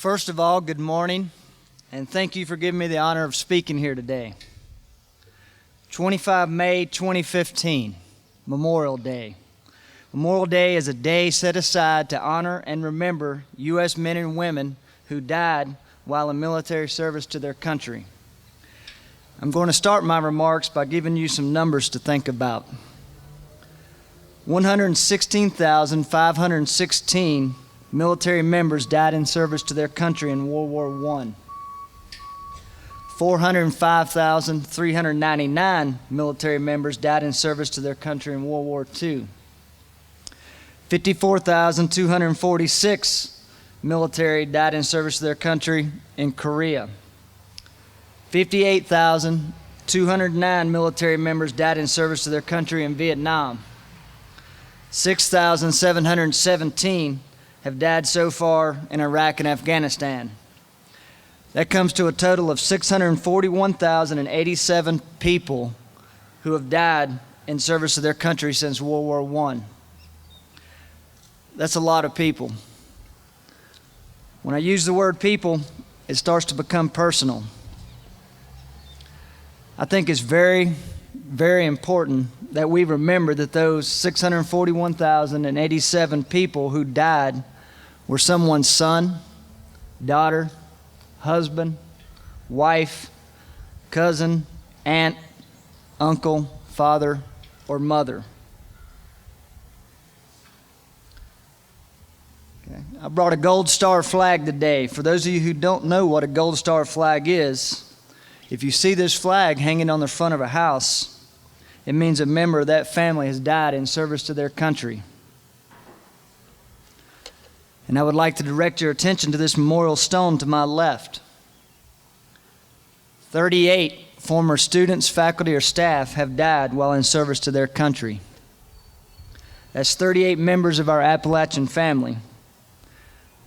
First of all, good morning, and thank you for giving me the honor of speaking here today. 25 May 2015, Memorial Day. Memorial Day is a day set aside to honor and remember U.S. men and women who died while in military service to their country. I'm going to start my remarks by giving you some numbers to think about. 116,516 military members died in service to their country in World War I. 405,399 military members died in service to their country in World War II. 54,246 military died in service to their country in Korea. 58,209 military members died in service to their country in Vietnam. 6,717 have died so far in Iraq and Afghanistan. That comes to a total of 641,087 people who have died in service to their country since World War I. That's a lot of people. When I use the word people, it starts to become personal. I think it's very, very important that we remember that those 641,087 people who died were someone's son, daughter, husband, wife, cousin, aunt, uncle, father, or mother. Okay. I brought a gold star flag today. For those of you who don't know what a gold star flag is, if you see this flag hanging on the front of a house, it means a member of that family has died in service to their country. And I would like to direct your attention to this memorial stone to my left. 38 former students, faculty, or staff have died while in service to their country. That's 38 members of our Appalachian family.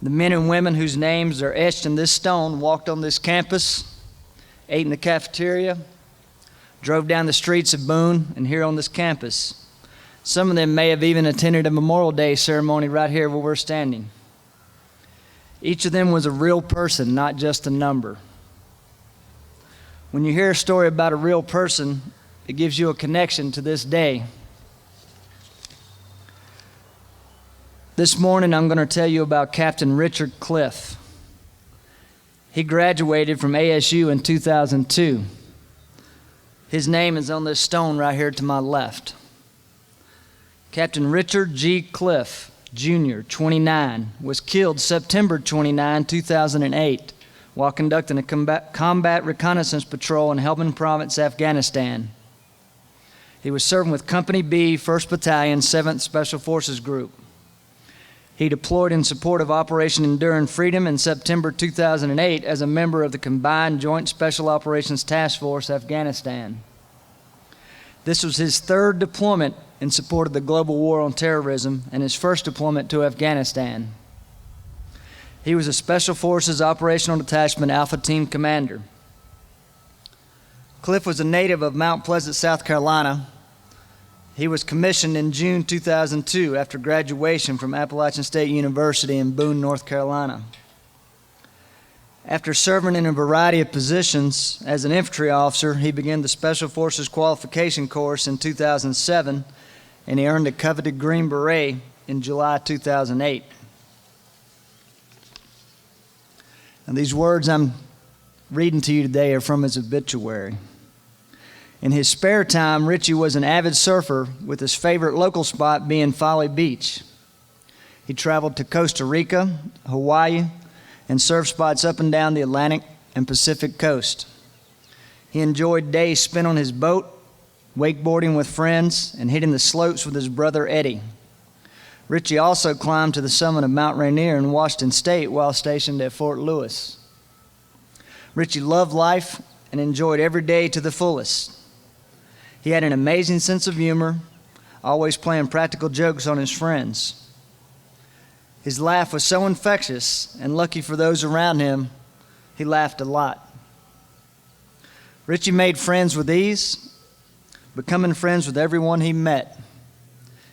The men and women whose names are etched in this stone walked on this campus, ate in the cafeteria, drove down the streets of Boone and here on this campus. Some of them may have even attended a Memorial Day ceremony right here where we're standing. Each of them was a real person, not just a number. When you hear a story about a real person, it gives you a connection to this day. This morning, I'm going to tell you about Captain Richard Cliff. He graduated from ASU in 2002. His name is on this stone right here to my left. Captain Richard G. Cliff, Jr., 29, was killed September 29, 2008, while conducting a combat reconnaissance patrol in Helmand Province, Afghanistan. He was serving with Company B, 1st Battalion, 7th Special Forces Group. He deployed in support of Operation Enduring Freedom in September 2008 as a member of the Combined Joint Special Operations Task Force, Afghanistan. This was his third deployment in support of the global war on terrorism and his first deployment to Afghanistan. He was a Special Forces Operational Detachment Alpha Team Commander. Cliff was a native of Mount Pleasant, South Carolina. He was commissioned in June 2002 after graduation from Appalachian State University in Boone, North Carolina. After serving in a variety of positions as an infantry officer, he began the Special Forces Qualification Course in 2007, and he earned a coveted Green Beret in July 2008. And these words I'm reading to you today are from his obituary. In his spare time, Richie was an avid surfer, with his favorite local spot being Folly Beach. He traveled to Costa Rica, Hawaii, and surf spots up and down the Atlantic and Pacific coast. He enjoyed days spent on his boat, wakeboarding with friends, and hitting the slopes with his brother Eddie. Richie also climbed to the summit of Mount Rainier in Washington State while stationed at Fort Lewis. Richie loved life and enjoyed every day to the fullest. He had an amazing sense of humor, always playing practical jokes on his friends. His laugh was so infectious, and lucky for those around him, he laughed a lot. Richie made friends with ease, becoming friends with everyone he met.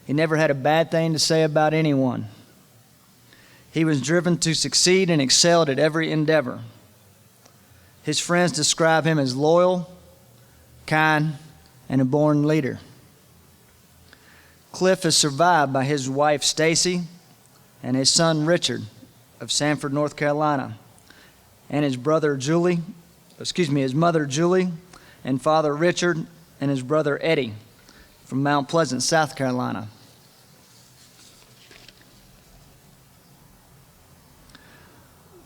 He never had a bad thing to say about anyone. He was driven to succeed and excelled at every endeavor. His friends describe him as loyal, kind, and a born leader. Cliff is survived by his wife Stacy and his son Richard of Sanford, North Carolina, and his mother Julie, and father Richard and his brother Eddie from Mount Pleasant, South Carolina.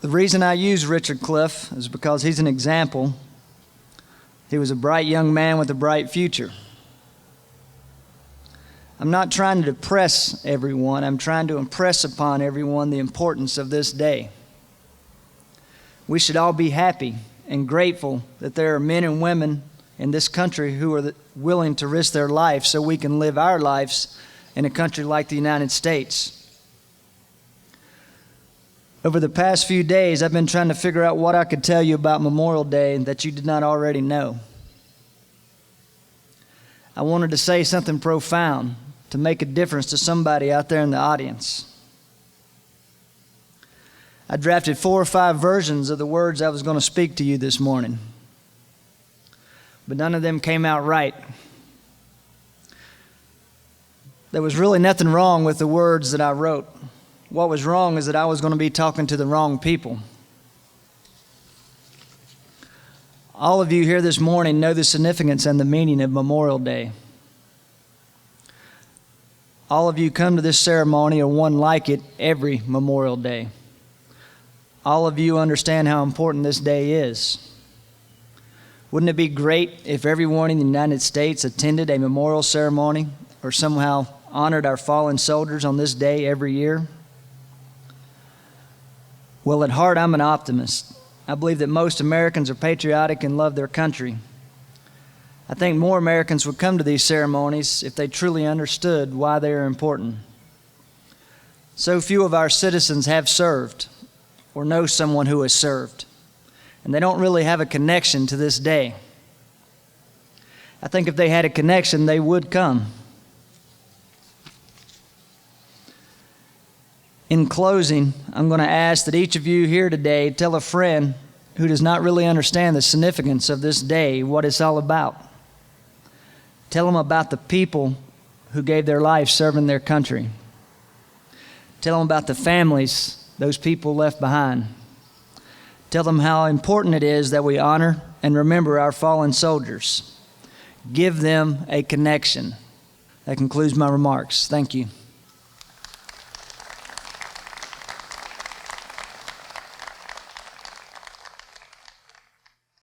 The reason I use Richard Cliff is because he's an example. He was a bright young man with a bright future. I'm not trying to depress everyone. I'm trying to impress upon everyone the importance of this day. We should all be happy and grateful that there are men and women in this country who are willing to risk their life so we can live our lives in a country like the United States. Over the past few days, I've been trying to figure out what I could tell you about Memorial Day that you did not already know. I wanted to say something profound to make a difference to somebody out there in the audience. I drafted 4 or 5 versions of the words I was going to speak to you this morning, but none of them came out right. There was really nothing wrong with the words that I wrote. What was wrong is that I was going to be talking to the wrong people. All of you here this morning know the significance and the meaning of Memorial Day. All of you come to this ceremony or one like it every Memorial Day. All of you understand how important this day is. Wouldn't it be great if everyone in the United States attended a memorial ceremony or somehow honored our fallen soldiers on this day every year? Well, at heart, I'm an optimist. I believe that most Americans are patriotic and love their country. I think more Americans would come to these ceremonies if they truly understood why they are important. So few of our citizens have served or know someone who has served, and they don't really have a connection to this day. I think if they had a connection, they would come. In closing, I'm going to ask that each of you here today tell a friend who does not really understand the significance of this day, what it's all about. Tell them about the people who gave their life serving their country. Tell them about the families those people left behind. Tell them how important it is that we honor and remember our fallen soldiers. Give them a connection. That concludes my remarks. Thank you.